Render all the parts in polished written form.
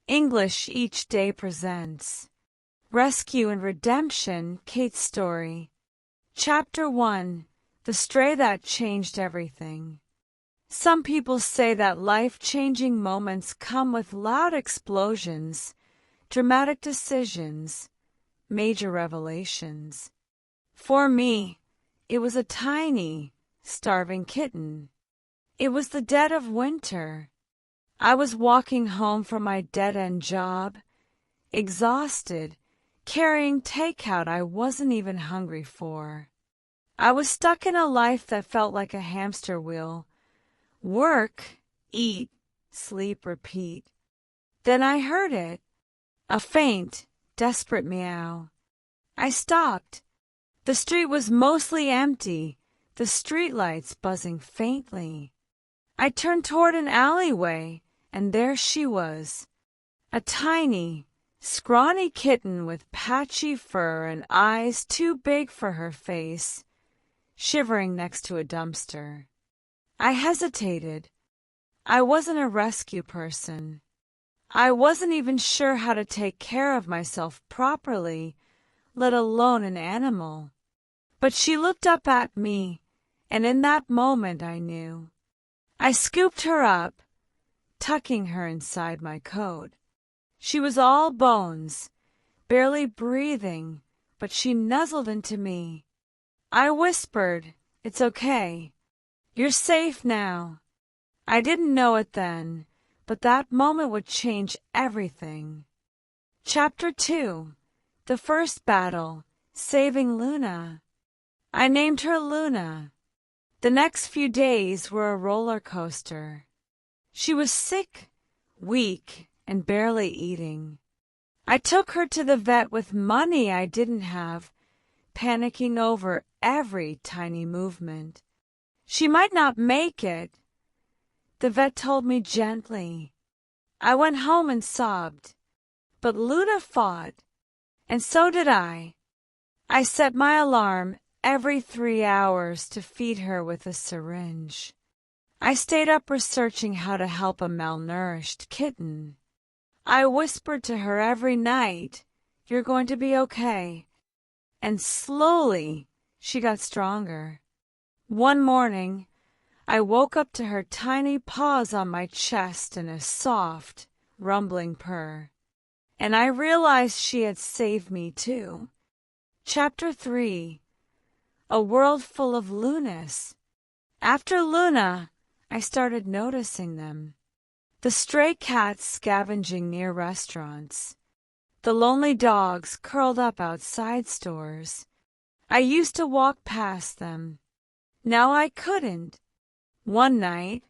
English Each Day presents Rescue and Redemption, Kate's Story. Chapter 1. The Stray That Changed Everything. Some people say that life-changing moments come with loud explosions, dramatic decisions, major revelations. For me, it was a tiny, starving kitten. It was the dead of winter. I was walking home from my dead-end job, exhausted, carrying takeout I wasn't even hungry for. I was stuck in a life that felt like a hamster wheel. Work, eat, sleep, repeat. Then I heard it, a faint, desperate meow. I stopped. The street was mostly empty, the streetlights buzzing faintly. I turned toward an alleyway, and there she was, a tiny, scrawny kitten with patchy fur and eyes too big for her face, shivering next to a dumpster. I hesitated. I wasn't a rescue person. I wasn't even sure how to take care of myself properly, let alone an animal. But she looked up at me, and in that moment I knew. I scooped her up, tucking her inside my coat. She was all bones, barely breathing, but she nuzzled into me. I whispered, "It's okay. You're safe now." I didn't know it then, but that moment would change everything. Chapter 2. The First Battle, Saving Luna. I named her Luna. The next few days were a roller coaster. She was sick, weak, and barely eating. I took her to the vet with money I didn't have, panicking over every tiny movement. She might not make it. The vet told me gently. I went home and sobbed. But Luna fought, and so did I. I set my alarm every 3 hours to feed her with a syringe. I stayed up researching how to help a malnourished kitten. I whispered to her every night, "You're going to be okay." And slowly she got stronger. One morning, I woke up to her tiny paws on my chest and a soft, rumbling purr. And I realized she had saved me too. Chapter 3. A World Full of Lunas. After Luna, I started noticing them. The stray cats scavenging near restaurants. The lonely dogs curled up outside stores. I used to walk past them. Now I couldn't. One night,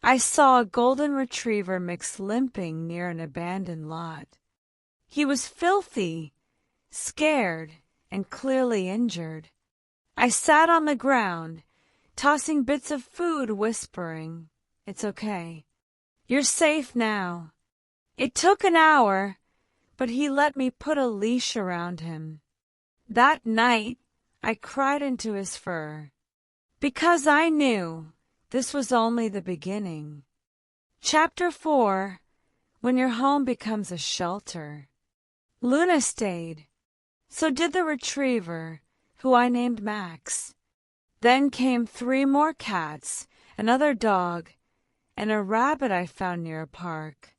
I saw a golden retriever mix limping near an abandoned lot. He was filthy, scared, and clearly injured. I sat on the ground, tossing bits of food, whispering, "It's okay. You're safe now." It took an hour, but he let me put a leash around him. That night, I cried into his fur, because I knew this was only the beginning. Chapter 4. When your home becomes a shelter. Luna stayed. So did the retriever, who I named Max. Then came 3 more cats, another dog, and a rabbit I found near a park.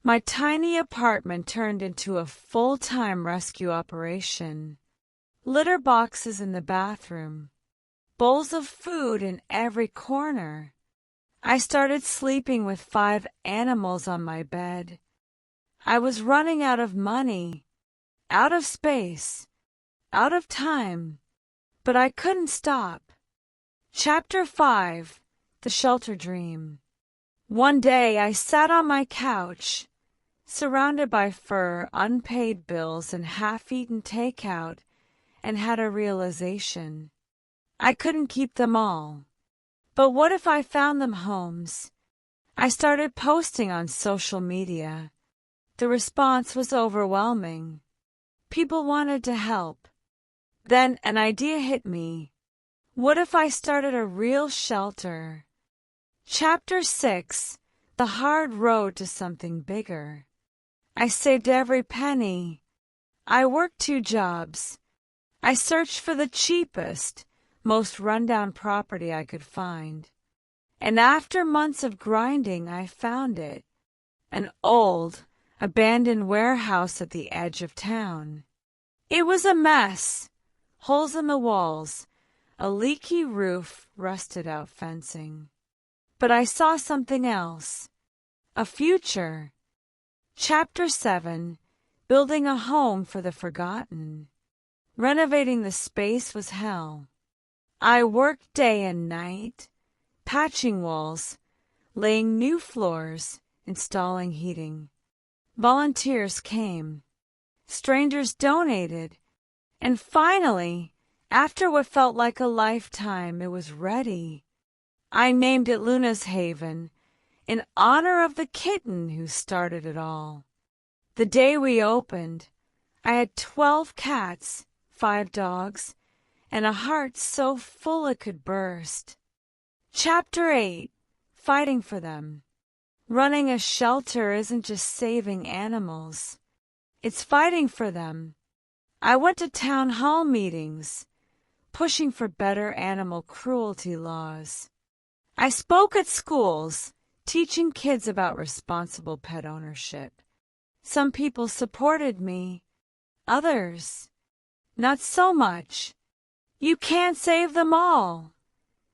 My tiny apartment turned into a full-time rescue operation. Litter boxes in the bathroom, bowls of food in every corner. I started sleeping with 5 animals on my bed. I was running out of money, out of space, out of time, but I couldn't stop. Chapter 5. The Shelter Dream. One day I sat on my couch, surrounded by fur, unpaid bills, and half-eaten takeout, and had a realization. I couldn't keep them all. But what if I found them homes? I started posting on social media. The response was overwhelming. People wanted to help. Then an idea hit me. What if I started a real shelter? Chapter 6. The Hard Road to Something Bigger. I saved every penny. I worked 2 jobs. I searched for the cheapest, most rundown property I could find. And after months of grinding, I found it. An old, abandoned warehouse at the edge of town. It was a mess. Holes in the walls, a leaky roof, rusted out fencing. But I saw something else. A future. Chapter 7. Building a home for the forgotten. Renovating the space was hell. I worked day and night, patching walls, laying new floors, installing heating. Volunteers came. Strangers donated. And finally, after what felt like a lifetime, it was ready. I named it Luna's Haven, in honor of the kitten who started it all. The day we opened, I had 12 cats, 5 dogs, and a heart so full it could burst. Chapter 8. Fighting for them. Running a shelter isn't just saving animals. It's fighting for them. I went to town hall meetings, pushing for better animal cruelty laws. I spoke at schools, teaching kids about responsible pet ownership. Some people supported me, others, not so much. You can't save them all,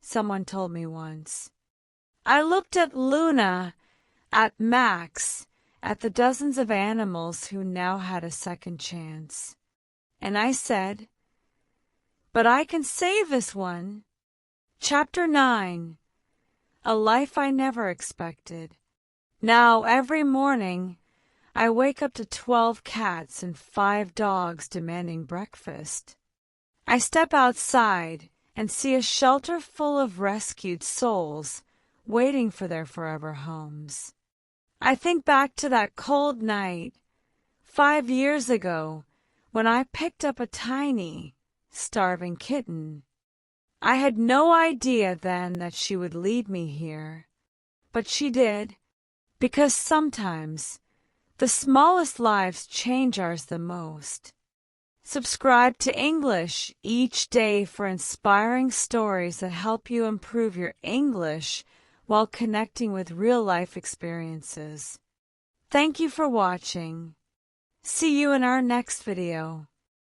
someone told me once. I looked at Luna, at Max, at the dozens of animals who now had a second chance. And I said, but I can save this one. Chapter 9. A life I never expected. Now every morning, I wake up to 12 cats and 5 dogs demanding breakfast. I step outside and see a shelter full of rescued souls waiting for their forever homes. I think back to that cold night 5 years ago when I picked up a tiny, starving kitten. I had no idea then that she would lead me here, but she did, because sometimes the smallest lives change ours the most. Subscribe to English each day for inspiring stories that help you improve your English while connecting with real-life experiences. Thank you for watching. See you in our next video.